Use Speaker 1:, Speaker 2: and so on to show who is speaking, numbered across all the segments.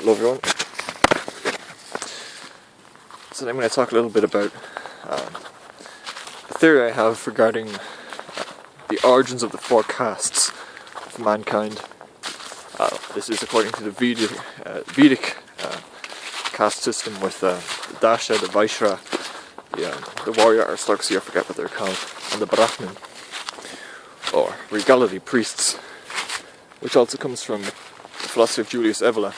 Speaker 1: Hello everyone. So I'm going to talk a little bit about the theory I have regarding the origins of the four castes of mankind. This is according to the Vedic caste system with the Dasha, the Vaishya, the warrior aristocracy, I forget what they're called, and the Brahmin, or regality priests, which also comes from the philosophy of Julius Evola.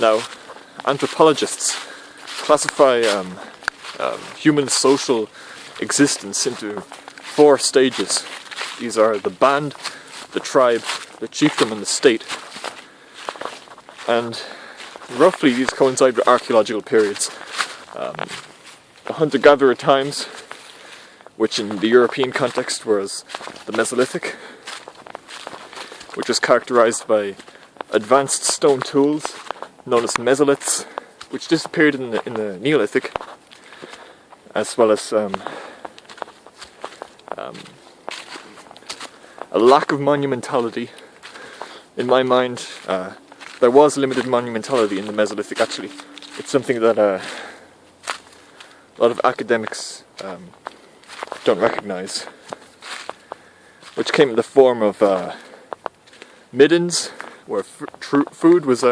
Speaker 1: Now, anthropologists classify human social existence into four stages. These are the band, the tribe, the chiefdom, and the state. And roughly these coincide with archaeological periods. The hunter-gatherer times, which in the European context was the Mesolithic, which was characterized by advanced stone tools known as mesoliths, which disappeared in the Neolithic, as well as a lack of monumentality. In my mind, there was limited monumentality in the Mesolithic. Actually, it's something that a lot of academics don't recognize, which came in the form of middens, where food was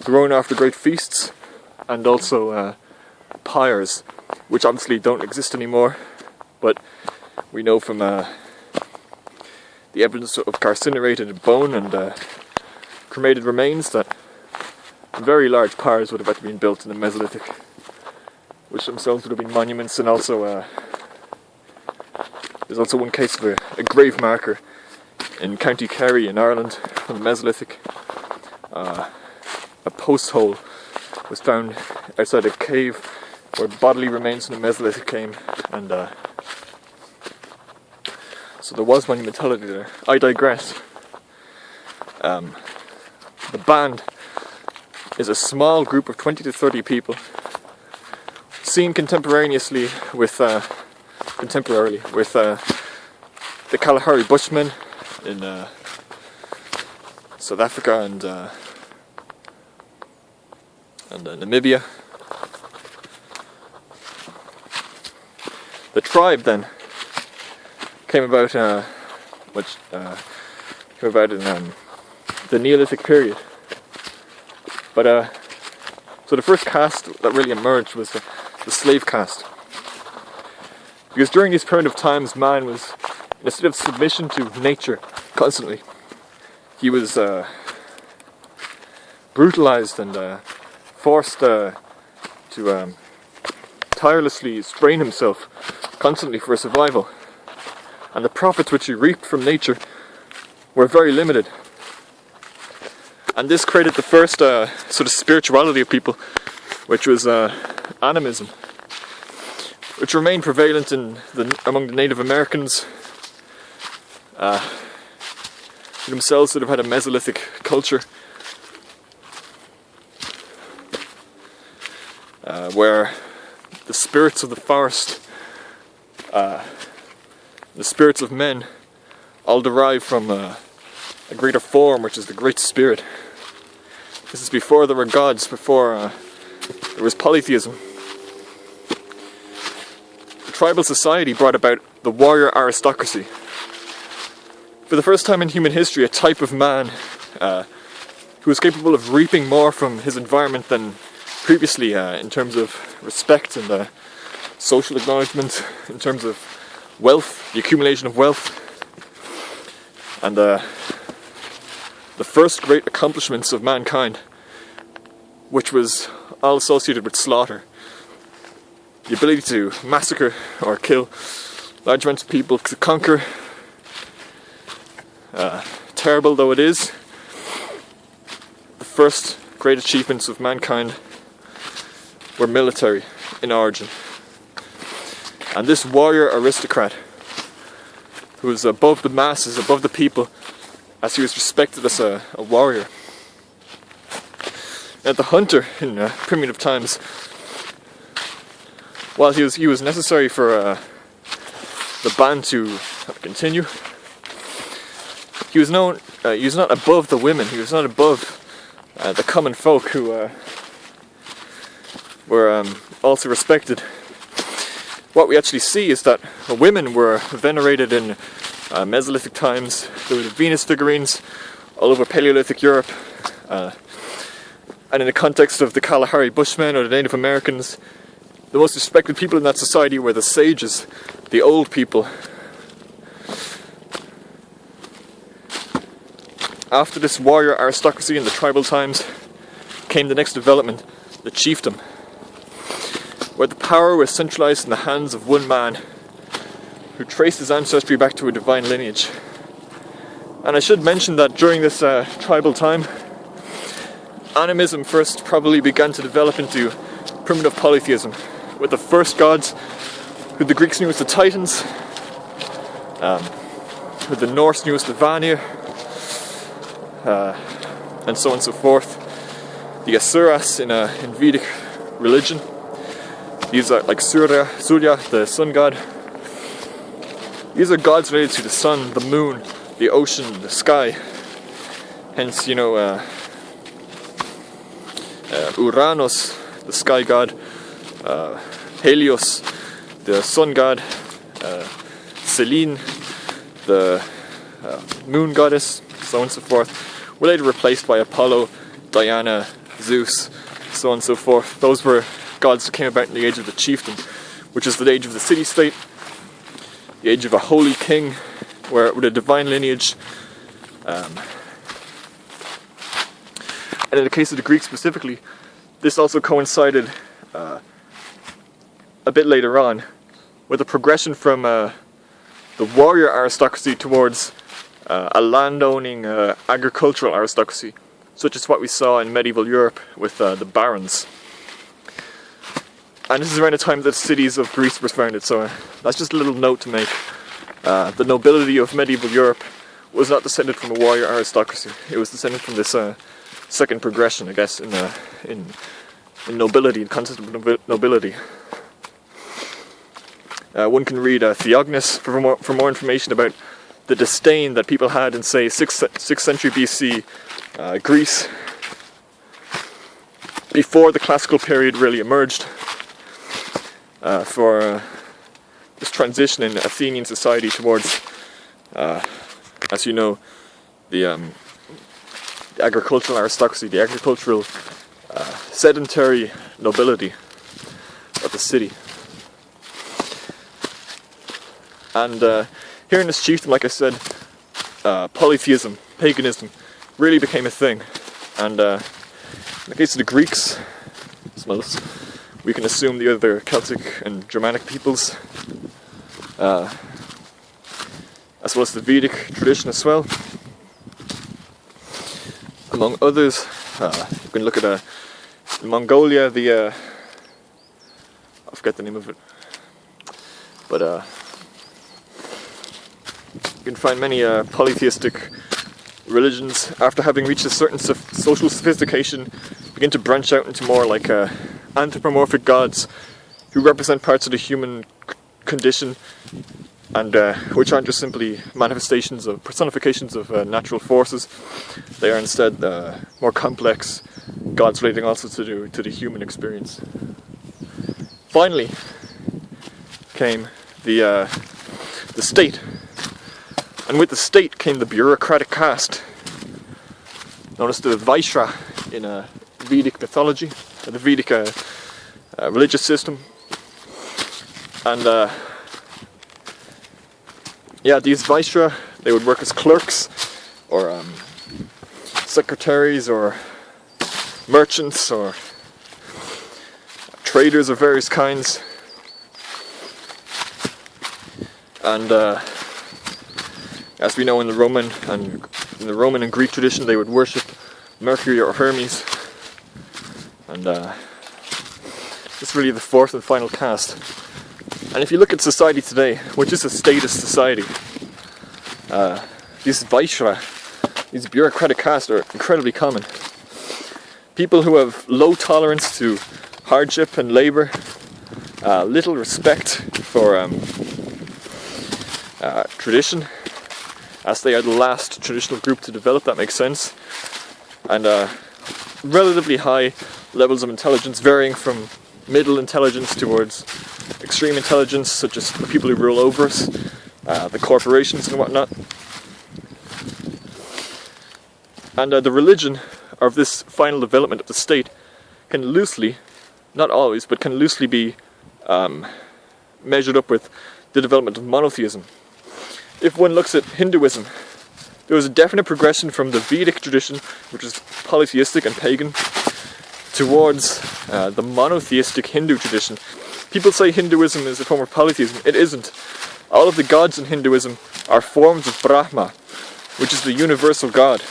Speaker 1: grown after great feasts, and also pyres, which obviously don't exist anymore, but we know from the evidence of carcinerated bone and cremated remains that very large pyres would have had to been built in the Mesolithic, which themselves would have been monuments. And also there's also one case of a grave marker in County Kerry in Ireland from the Mesolithic. A post hole was found outside a cave where bodily remains from the Mesolithic came, and so there was monumentality there. I digress. The band is a small group of 20 to 30 people, seen contemporaneously with the Kalahari Bushmen in South Africa and Namibia. The tribe then came about in the Neolithic period. But so the first caste that really emerged was the slave caste, because during these primitive times, man was in a state of submission to nature constantly. He was brutalized and forced to tirelessly strain himself constantly for survival, and the profits which he reaped from nature were very limited. And this created the first sort of spirituality of people, which was animism, which remained prevalent among the Native Americans, who themselves sort of had a Mesolithic culture, where the spirits of the forest, the spirits of men, all derive from a greater form, which is the Great Spirit. This is before there were gods, before there was polytheism. The tribal society brought about the warrior aristocracy. For the first time in human history, a type of man who was capable of reaping more from his environment than previously, in terms of respect and social acknowledgement, in terms of wealth, the accumulation of wealth, and the first great accomplishments of mankind, which was all associated with slaughter. The ability to massacre or kill large amounts of people, to conquer, terrible though it is, the first great achievements of mankind were military in origin. And this warrior aristocrat, who was above the masses, above the people, as he was respected as a warrior. And the hunter in primitive times, while he was necessary for the band to continue, he was not above the women. He was not above the common folk who were also respected. What we actually see is that women were venerated in Mesolithic times. There were Venus figurines all over Paleolithic Europe, and in the context of the Kalahari Bushmen or the Native Americans, the most respected people in that society were the sages, the old people. After this warrior aristocracy in the tribal times came the next development, the chiefdom, where the power was centralized in the hands of one man who traced his ancestry back to a divine lineage. And I should mention that during this tribal time, animism first probably began to develop into primitive polytheism, with the first gods, who the Greeks knew as the Titans, who the Norse knew as the Vanir, and so on and so forth. The Asuras in Vedic religion. These are like Surya, the sun god. These are gods related to the sun, the moon, the ocean, the sky. Hence, Uranus, the sky god, Helios, the sun god, Selene, the moon goddess, so on and so forth, were later replaced by Apollo, Diana, Zeus, so on and so forth. Those were gods that came about in the age of the chiefdom, which is the age of the city-state, the age of a holy king, with a divine lineage. And in the case of the Greeks specifically, this also coincided a bit later on with a progression from the warrior aristocracy towards a landowning agricultural aristocracy, such as what we saw in medieval Europe with the barons. And this is around the time that the cities of Greece were founded, so that's just a little note to make. The nobility of medieval Europe was not descended from a warrior aristocracy. It was descended from this second progression, I guess, in nobility, in concept of nobility. One can read Theognis for more information about the disdain that people had in, say, 6th century BC Greece, before the classical period really emerged, for this transition in Athenian society towards, as you know, the agricultural aristocracy, the agricultural sedentary nobility of the city. And here in this chiefdom, like I said, polytheism, paganism, really became a thing. And in the case of the Greeks, we can assume the other Celtic and Germanic peoples, as well as the Vedic tradition as well. Among others, you can look at in Mongolia, I forget the name of it, but you can find many polytheistic religions, after having reached a certain social sophistication, begin to branch out into more like anthropomorphic gods who represent parts of the human condition, and which aren't just simply manifestations of personifications of natural forces. They are instead more complex gods relating also to the human experience. Finally came the state, and with the state came the bureaucratic caste, known as the Vaishya in Vedic mythology, the Vedic religious system. And these Vaishya, they would work as clerks, or secretaries, or merchants, or traders of various kinds. And as we know, in the Roman and Greek tradition, they would worship Mercury or Hermes. And this is really the fourth and final caste. And if you look at society today, which is a statist society, these Vaishya, these bureaucratic castes, are incredibly common. People who have low tolerance to hardship and labour, little respect for tradition, as they are the last traditional group to develop, that makes sense. And relatively high levels of intelligence, varying from middle intelligence towards extreme intelligence, such as the people who rule over us, the corporations and whatnot. And the religion of this final development of the state can loosely, not always, but can loosely be measured up with the development of monotheism. If one looks at Hinduism, there was a definite progression from the Vedic tradition, which is polytheistic and pagan, towards the monotheistic Hindu tradition. People say Hinduism is a form of polytheism. It isn't. All of the gods in Hinduism are forms of Brahma, which is the universal God.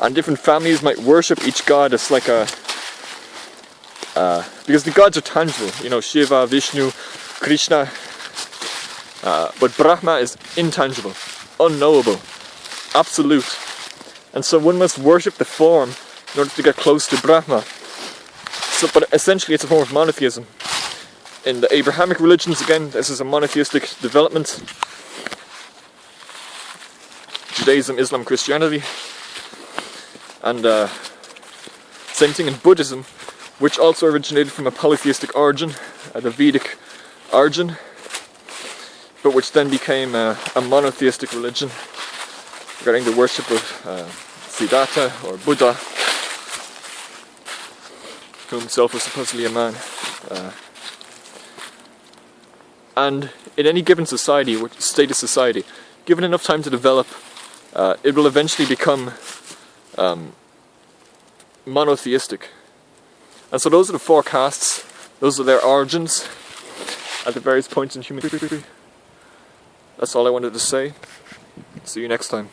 Speaker 1: And different families might worship each god as like a... because the gods are tangible, you know, Shiva, Vishnu, Krishna. But Brahma is intangible, unknowable, absolute. And so one must worship the form in order to get close to Brahma. So, but essentially it's a form of monotheism. In the Abrahamic religions, again, this is a monotheistic development. Judaism, Islam, Christianity. And same thing in Buddhism, which also originated from a polytheistic origin, the Vedic origin, but which then became a monotheistic religion regarding the worship of Siddhartha or Buddha, who himself was supposedly a man. And in any given society, or state of society, given enough time to develop, it will eventually become monotheistic. And so those are the four castes, those are their origins at the various points in human history. That's all I wanted to say. See you next time.